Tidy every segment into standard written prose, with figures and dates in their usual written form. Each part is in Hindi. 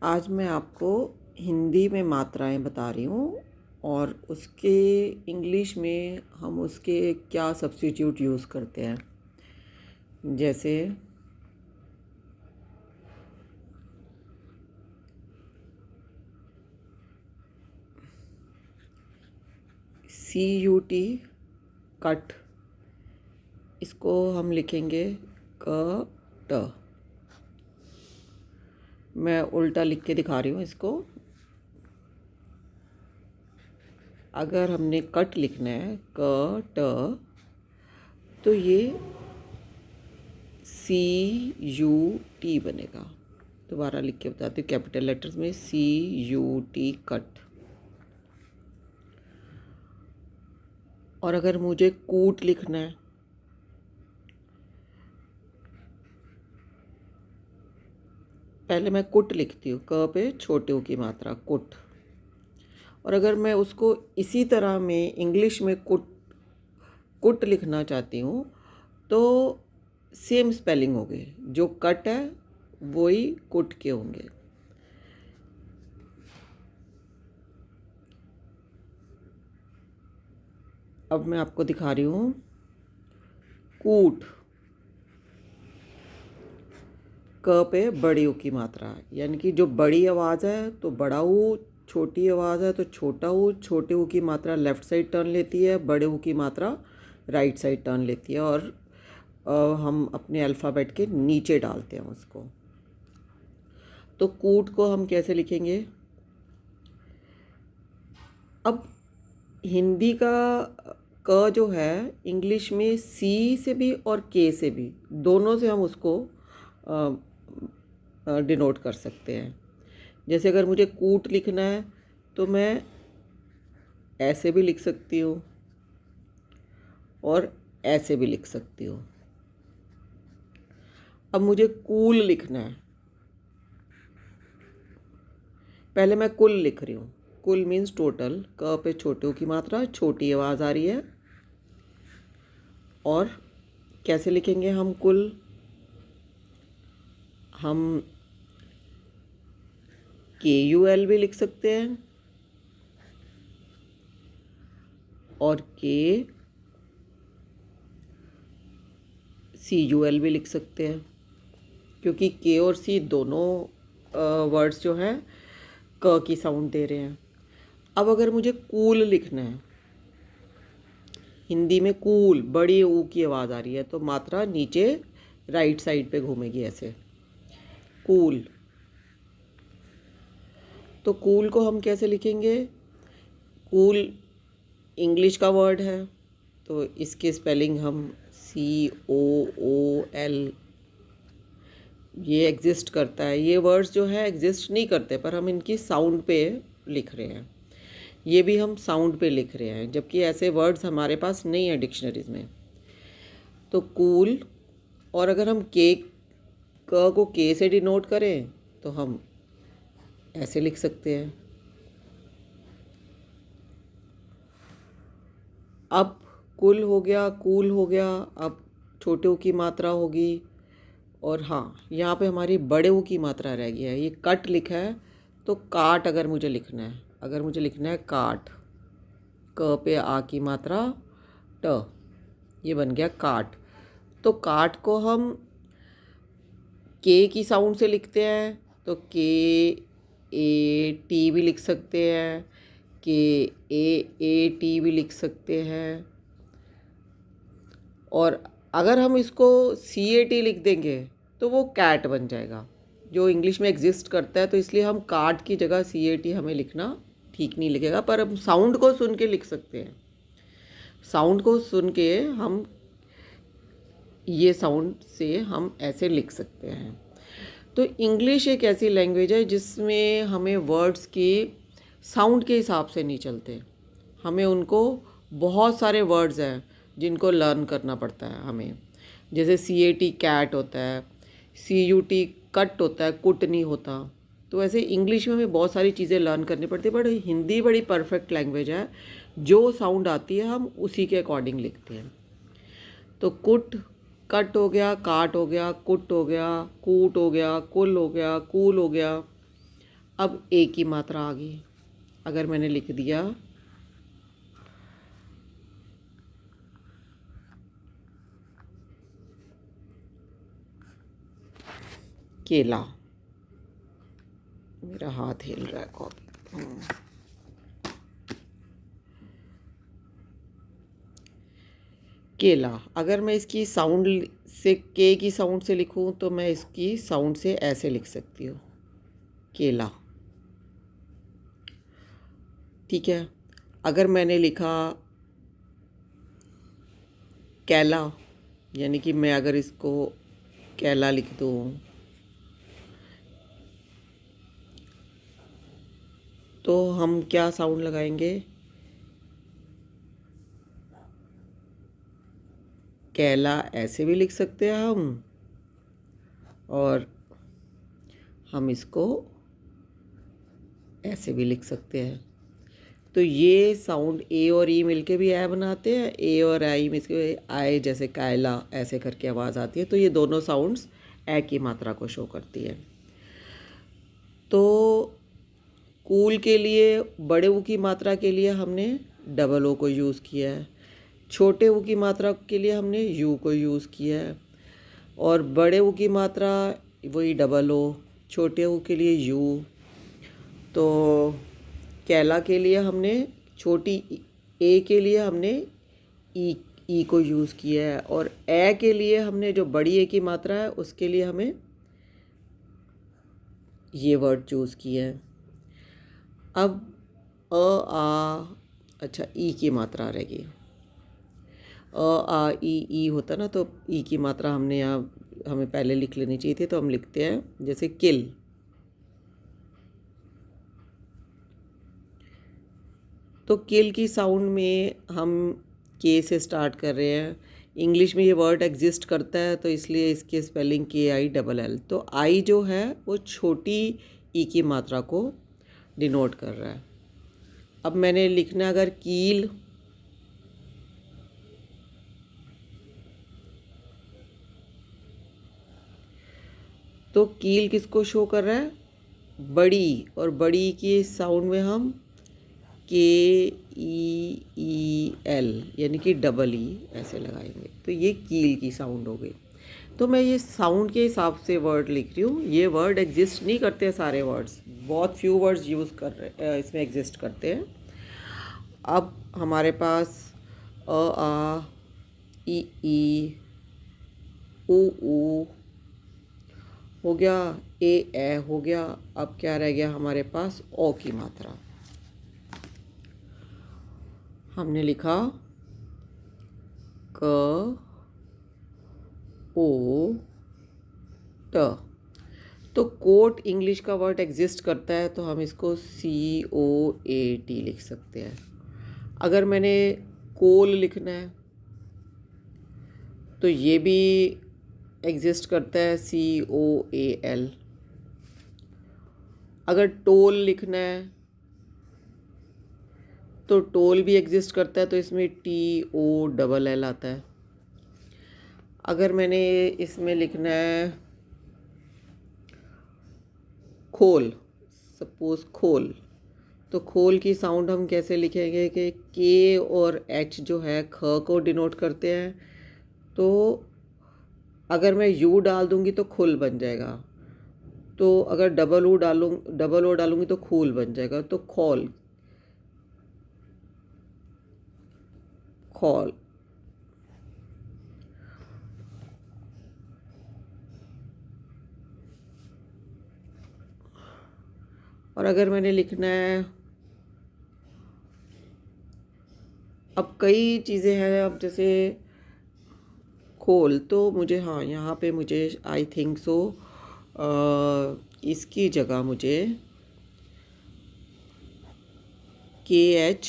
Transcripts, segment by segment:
आज मैं आपको हिंदी में मात्राएं बता रही हूँ और उसके इंग्लिश में हम उसके क्या सब्स्टिट्यूट यूज़ करते हैं। जैसे CUT कट, इसको हम लिखेंगे क ट। मैं उल्टा लिख के दिखा रही हूँ इसको। अगर हमने कट लिखना है क ट, तो ये CUT बनेगा। दोबारा लिख के बताती हूँ कैपिटल लेटर्स में, CUT कट। और अगर मुझे कूट लिखना है, पहले मैं कुट लिखती हूँ, क पे छोटे ऊ की मात्रा, कुट। और अगर मैं उसको इसी तरह में इंग्लिश में कुट लिखना चाहती हूँ तो सेम स्पेलिंग होगी। जो कट है वही कुट के होंगे। अब मैं आपको दिखा रही हूँ कूट, क पे बड़ी ऊ की मात्रा, यानी कि जो बड़ी आवाज़ है तो बड़ा ऊ, छोटी आवाज़ है तो छोटा ऊ। छोटे ऊ की मात्रा लेफ़्ट साइड टर्न लेती है, बड़े ऊ की मात्रा राइट साइड टर्न लेती है। और हम अपने अल्फ़ाबेट के नीचे डालते हैं उसको। तो कूट को हम कैसे लिखेंगे? अब हिंदी का क जो है इंग्लिश में C से भी और K से भी, दोनों से हम उसको डिनोट कर सकते हैं। जैसे अगर मुझे कूट लिखना है तो मैं ऐसे भी लिख सकती हूँ और ऐसे भी लिख सकती हूँ। अब मुझे कूल लिखना है, पहले मैं कुल लिख रही हूँ। कुल मीन्स टोटल, क पे छोटे ऊ की मात्रा, छोटी आवाज़ आ रही है। और कैसे लिखेंगे हम कुल? हम KUL भी लिख सकते हैं और CUL भी लिख सकते हैं, क्योंकि K और C दोनों वर्ड्स जो हैं क की साउंड दे रहे हैं। अब अगर मुझे कूल लिखना है, हिंदी में कूल, बड़ी ऊ की आवाज़ आ रही है तो मात्रा नीचे राइट साइड पे घूमेगी ऐसे, कूल। तो कूल को हम कैसे लिखेंगे? कूल इंग्लिश का वर्ड है तो इसकी स्पेलिंग हम COOL, ये एग्जिस्ट करता है। ये वर्ड्स जो है एग्जिस्ट नहीं करते, पर हम इनकी साउंड पे लिख रहे हैं। ये भी हम साउंड पे लिख रहे हैं, जबकि ऐसे वर्ड्स हमारे पास नहीं है डिक्शनरीज में। तो कूल, और अगर हम क को K से डिनोट करें तो हम ऐसे लिख सकते हैं। अब कुल हो गया, कूल हो गया। अब छोटे ऊ की मात्रा होगी। और हाँ, यहाँ पे हमारी बड़े ऊ की मात्रा रह गई है। ये कट लिखा है तो काट अगर मुझे लिखना है, अगर मुझे लिखना है काट, क पे आ की मात्रा ट, ये बन गया काट। तो काट को हम के की साउंड से लिखते हैं तो KAT भी लिख सकते हैं, KAAT भी लिख सकते हैं। और अगर हम इसको CAT लिख देंगे तो वो कैट बन जाएगा, जो इंग्लिश में एग्जिस्ट करता है। तो इसलिए हम काट की जगह CAT हमें लिखना ठीक नहीं लगेगा, पर हम साउंड को सुन के लिख सकते हैं। साउंड को सुन के हम ये साउंड से हम ऐसे लिख सकते हैं। तो इंग्लिश एक ऐसी लैंग्वेज है जिसमें हमें वर्ड्स की साउंड के हिसाब से नहीं चलते। हमें उनको, बहुत सारे वर्ड्स हैं जिनको लर्न करना पड़ता है हमें। जैसे CAT कैट होता है, CUT कट होता है, कुट नहीं होता। तो ऐसे इंग्लिश में हमें बहुत सारी चीज़ें लर्न करनी पड़ती है। बट हिंदी बड़ी परफेक्ट लैंग्वेज है, जो साउंड आती है हम उसी के अकॉर्डिंग लिखते हैं। तो कुट, कट हो गया, काट हो गया, कुट हो गया, कूट हो गया, कुल हो गया, कूल हो गया। अब ए की मात्रा आ गई। अगर मैंने लिख दिया केला, मेरा हाथ हिल रहा है कॉपी। केला, अगर मैं इसकी साउंड से के की साउंड से लिखूं तो मैं इसकी साउंड से ऐसे लिख सकती हूँ, केला। ठीक है। अगर मैंने लिखा कैला, यानी कि मैं अगर इसको कैला लिख दूँ तो हम क्या साउंड लगाएंगे, कैला ऐसे भी लिख सकते हैं हम, और हम इसको ऐसे भी लिख सकते हैं। तो ये साउंड ए और ई मिलके भी ऐ बनाते हैं, ए और आई मिलके आए, जैसे कायला ऐसे करके आवाज़ आती है। तो ये दोनों साउंड्स ए की मात्रा को शो करती है। तो कूल के लिए बड़े ऊ की मात्रा के लिए हमने डबल ओ को यूज़ किया है, छोटे ऊ की मात्रा के लिए हमने यू को यूज़ किया है, और बड़े ऊ की मात्रा वही डबल ओ, छोटे ऊ के लिए यू। तो कैला के लिए हमने छोटी ए के लिए हमने ई को यूज़ किया है, और ए के लिए हमने जो बड़ी ए की मात्रा है उसके लिए हमें ये वर्ड चूज़ किया है। अब अच्छा ई की मात्रा रहेगी, ई होता ना, तो ई की मात्रा हमने यहाँ हमें पहले लिख लेनी चाहिए थी। तो हम लिखते हैं जैसे किल। तो किल की साउंड में हम के से स्टार्ट कर रहे हैं। इंग्लिश में ये वर्ड एग्जिस्ट करता है तो इसलिए इसकी स्पेलिंग KILL। तो आई जो है वो छोटी ई की मात्रा को डिनोट कर रहा है। अब मैंने लिखना अगर कील, तो कील किसको शो कर रहा है, बड़ी, और बड़ी की साउंड में हम KEEL यानी कि डबल ई ऐसे लगाएंगे। तो ये कील की साउंड हो गई। तो मैं ये साउंड के हिसाब से वर्ड लिख रही हूँ। ये वर्ड एग्जिस्ट नहीं करते सारे वर्ड्स, बहुत फ्यू वर्ड्स यूज़ कर रहे इसमें एग्जिस्ट करते हैं। अब हमारे पास आ ई ऊ हो गया, ए हो गया। अब क्या रह गया हमारे पास, ओ की मात्रा। हमने लिखा क ओ ट। तो कोट इंग्लिश का वर्ड एग्जिस्ट करता है तो हम इसको COAT लिख सकते हैं। अगर मैंने कोल लिखना है तो ये भी एग्जिस्ट करता है, COAL। अगर टोल लिखना है तो टोल भी एग्जिस्ट करता है, तो इसमें TOLL आता है। अगर मैंने इसमें लिखना है खोल, सपोज खोल, तो खोल की साउंड हम कैसे लिखेंगे कि के और एच जो है ख को डिनोट करते हैं। तो अगर मैं यू डाल दूंगी तो खुल बन जाएगा, तो अगर डबल ओ डालूंगी तो खूल बन जाएगा। तो खोल, खोल। और अगर मैंने लिखना है, अब कई चीज़ें हैं, अब जैसे खोल, तो मुझे हाँ यहाँ पे मुझे आई थिंक सो इसकी जगह मुझे KH,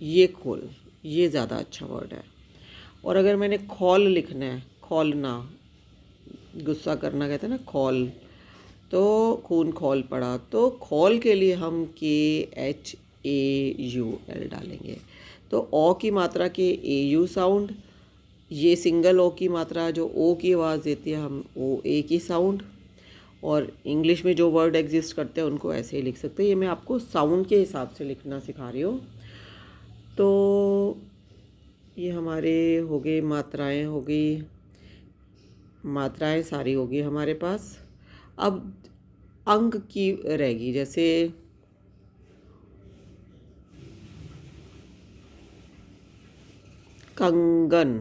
ये खोल, ये ज़्यादा अच्छा वर्ड है। और अगर मैंने खौल लिखना है, खौलना, गुस्सा करना कहते हैं ना, खौल, तो खून खौल पड़ा, तो खौल के लिए हम KHAUL डालेंगे। तो ओ की मात्रा के AU साउंड, ये सिंगल ओ की मात्रा जो ओ की आवाज़ देती है हम OA की साउंड, और इंग्लिश में जो वर्ड एग्जिस्ट करते हैं उनको ऐसे ही लिख सकते हैं। ये मैं आपको साउंड के हिसाब से लिखना सिखा रही हूँ। तो ये हमारे हो गए, मात्राएं हो गई, मात्राएं सारी होगी हमारे पास। अब अंक की रहेगी, जैसे कंगन,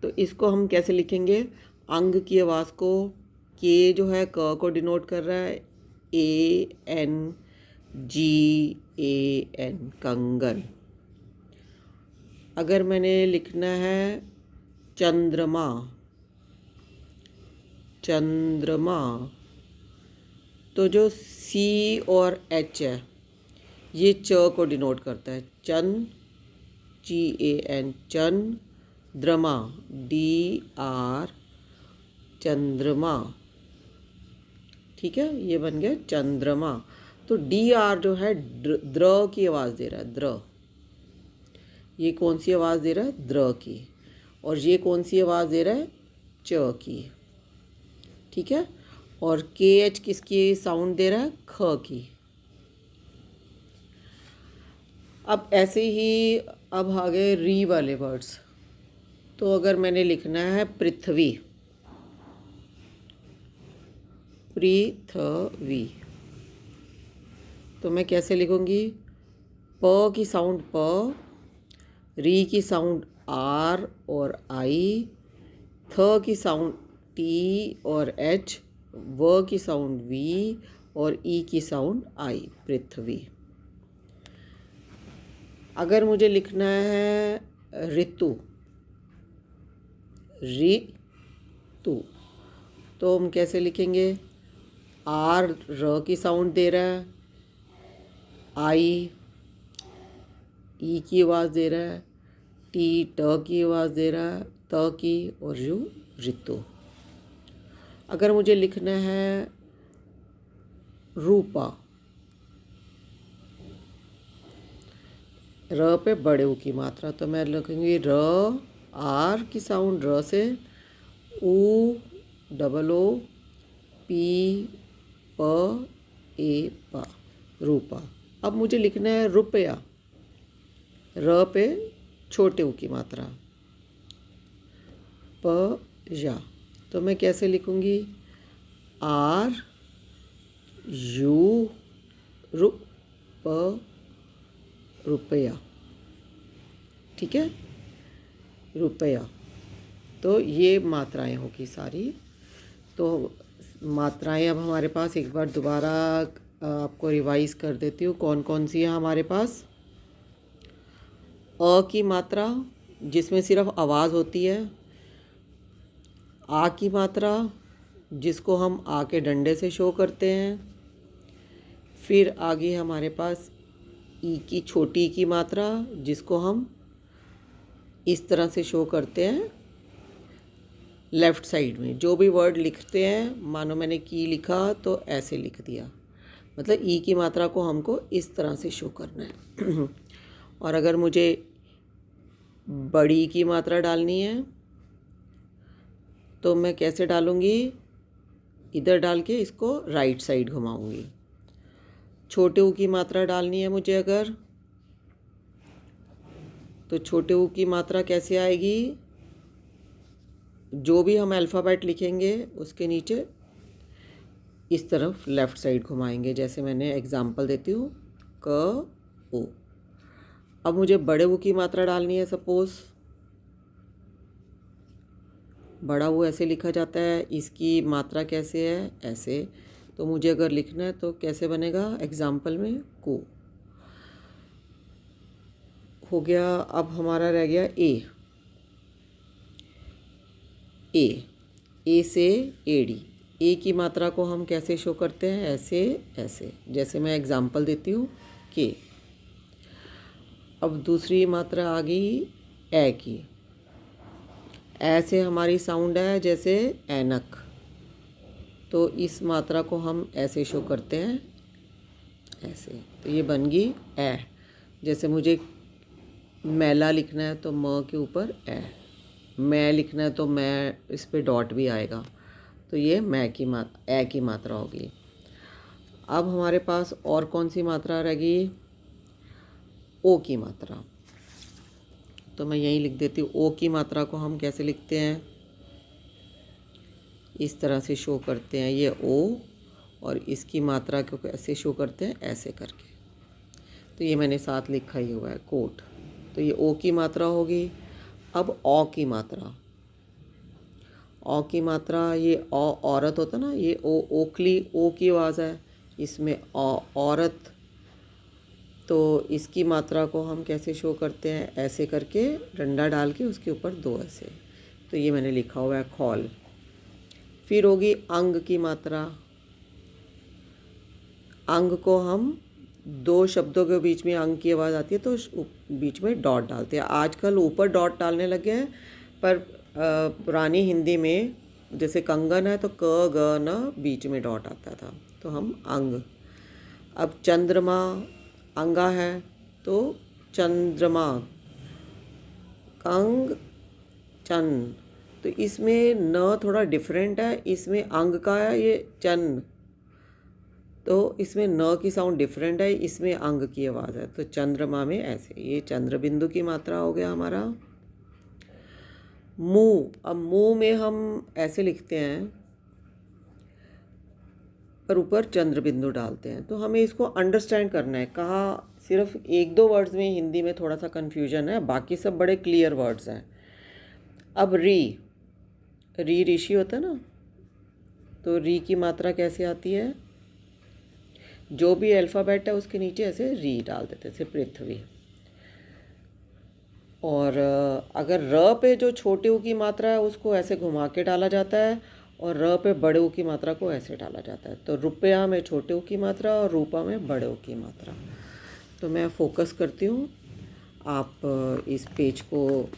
तो इसको हम कैसे लिखेंगे? अंग की आवाज़ को, के जो है क को डिनोट कर रहा है, ANGAN, कंगन। अगर मैंने लिखना है चंद्रमा, चंद्रमा, तो जो C और H है ये च को डिनोट करता है, CHAN, चंद्रमा, DR, चंद्रमा। ठीक है, ये बन गया चंद्रमा। तो DR जो है द्र की आवाज़ दे रहा है, द्र। ये कौन सी आवाज़ दे रहा है? द्र की। और ये कौन सी आवाज़ दे रहा है? च की। ठीक है, और KH किसकी साउंड दे रहा है? ख की। अब ऐसे ही अब आ गए री वाले वर्ड्स। तो अगर मैंने लिखना है पृथ्वी, पृथ्वी, तो मैं कैसे लिखूंगी? प की साउंड प, री की साउंड R और I, थ की साउंड T और H, व की साउंड V और ई की साउंड I, पृथ्वी। अगर मुझे लिखना है ऋतु, ऋतु, तो हम कैसे लिखेंगे? R र की साउंड दे रहा है, I ई की आवाज़ दे रहा है, T ट की आवाज़ दे रहा है, त की, और यू ऋतु। अगर मुझे लिखना है रूपा, र पे बड़े ऊ की मात्रा, तो मैं लिखूँगी र, R की साउंड र से, ऊ डबल ओ, पी प ए पा, रूपा। अब मुझे लिखना है रुपया, र पे छोटे ऊ की मात्रा, प या, तो मैं कैसे लिखूँगी? R U रु प, रुपया। ठीक है, रुपया। तो ये मात्राएं होगी सारी। तो मात्राएं अब हमारे पास एक बार दोबारा आपको रिवाइज कर देती हूँ कौन कौन सी है हमारे पास। अ की मात्रा जिसमें सिर्फ आवाज़ होती है, आ की मात्रा जिसको हम आ के डंडे से शो करते हैं, फिर आगे हमारे पास ई की छोटी की मात्रा जिसको हम इस तरह से शो करते हैं लेफ़्ट साइड में। जो भी वर्ड लिखते हैं, मानो मैंने की लिखा तो ऐसे लिख दिया, मतलब ई की मात्रा को हमको इस तरह से शो करना है। और अगर मुझे बड़ी की मात्रा डालनी है तो मैं कैसे डालूँगी? इधर डाल के इसको राइट साइड घुमाऊँगी। छोटे ऊ की मात्रा डालनी है मुझे अगर, तो छोटे ऊ की मात्रा कैसे आएगी? जो भी हम अल्फ़ाबेट लिखेंगे उसके नीचे इस तरफ लेफ़्ट साइड घुमाएंगे। जैसे मैंने एग्जांपल देती हूँ, क ओ। अब मुझे बड़े ऊ की मात्रा डालनी है, सपोज़ बड़ा ऊ ऐसे लिखा जाता है, इसकी मात्रा कैसे है? ऐसे। तो मुझे अगर लिखना है तो कैसे बनेगा? एग्जाम्पल में को हो गया। अब हमारा रह गया ए, ए से एडी। ए की मात्रा को हम कैसे शो करते हैं? ऐसे ऐसे। जैसे मैं एग्जाम्पल देती हूँ के। अब दूसरी मात्रा आ गई ए की। ऐसे हमारी साउंड है जैसे ऐनक, तो इस मात्रा को हम ऐसे शो करते हैं, ऐसे। तो ये बन गई ए। जैसे मुझे मैला लिखना है तो म के ऊपर ए, मैं लिखना है तो मैं इस पे डॉट भी आएगा। तो ये मैं की मात्रा, ए की मात्रा होगी। अब हमारे पास और कौन सी मात्रा रहेगी? ओ की मात्रा। तो मैं यहीं लिख देती हूँ। ओ की मात्रा को हम कैसे लिखते हैं? इस तरह से शो करते हैं, ये ओ, और इसकी मात्रा को कैसे शो करते हैं? ऐसे करके। तो ये मैंने साथ लिखा ही हुआ है, कोट। तो ये ओ की मात्रा होगी। अब औ की मात्रा। औ की मात्रा, ये औरत होता ना, ये ओ, ओखली, ओ की आवाज़ है, इसमें औरत। तो इसकी मात्रा को हम कैसे शो करते हैं? ऐसे करके डंडा डाल के उसके ऊपर दो ऐसे। तो ये मैंने लिखा हुआ है खौल। फिर होगी अंग की मात्रा। अंग को हम दो शब्दों के बीच में अंग की आवाज़ आती है तो बीच में डॉट डालते हैं। आजकल ऊपर डॉट डालने लगे हैं, पर पुरानी हिंदी में जैसे कंगन है तो क ग न बीच में डॉट आता था, तो हम अंग। अब चंद्रमा, अंगा है तो चंद्रमा, अंग चंद। तो इसमें न थोड़ा डिफरेंट है, इसमें अंग का है, ये चंद। तो इसमें न की साउंड डिफरेंट है, इसमें अंग की आवाज़ है। तो चंद्रमा में ऐसे, ये चंद्र बिंदु की मात्रा हो गया हमारा। मुँह, अब मुँह में हम ऐसे लिखते हैं, पर ऊपर चंद्र बिंदु डालते हैं। तो हमें इसको अंडरस्टैंड करना है। कहाँ सिर्फ एक दो वर्ड्स में हिंदी में थोड़ा सा कन्फ्यूजन है, बाकी सब बड़े क्लियर वर्ड्स हैं। अब री ऋषि होता है ना, तो री की मात्रा कैसे आती है? जो भी अल्फ़ाबेट है उसके नीचे ऐसे री डाल देते हैं, जैसे पृथ्वी। और अगर र पे जो छोटे ऊ की मात्रा है उसको ऐसे घुमा के डाला जाता है, और र पे बड़े ऊ की मात्रा को ऐसे डाला जाता है। तो रुपया में छोटे ऊ की मात्रा और रूपा में बड़े ऊ की मात्रा। तो मैं फोकस करती हूँ, आप इस पेज को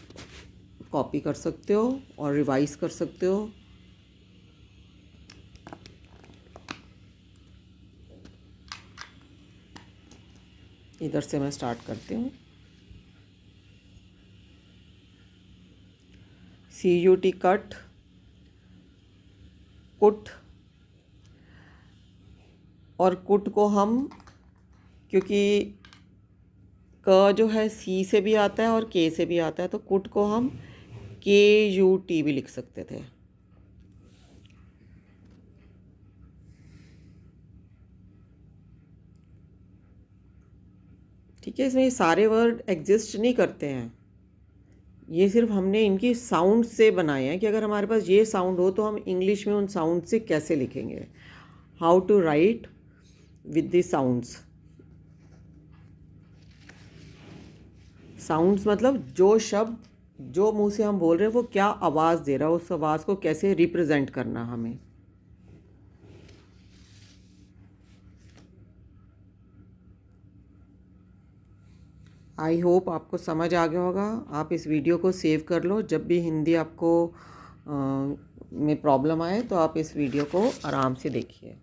कॉपी कर सकते हो और रिवाइज कर सकते हो। इधर से मैं स्टार्ट करती हूँ। CUT कट, कुट, और कुट को हम, क्योंकि क जो है सी से भी आता है और के से भी आता है, तो कुट को हम KUT भी लिख सकते थे। ठीक है, इसमें सारे वर्ड एग्जिस्ट नहीं करते हैं, ये सिर्फ हमने इनकी साउंड से बनाए हैं कि अगर हमारे पास ये साउंड हो तो हम इंग्लिश में उन साउंड से कैसे लिखेंगे। How to write with the sounds. Sounds मतलब जो शब्द जो मुंह से हम बोल रहे हैं वो क्या आवाज़ दे रहा है, उस आवाज़ को कैसे रिप्रेजेंट करना हमें। आई होप आपको समझ आ गया होगा। आप इस वीडियो को सेव कर लो, जब भी हिंदी आपको में प्रॉब्लम आए तो आप इस वीडियो को आराम से देखिए।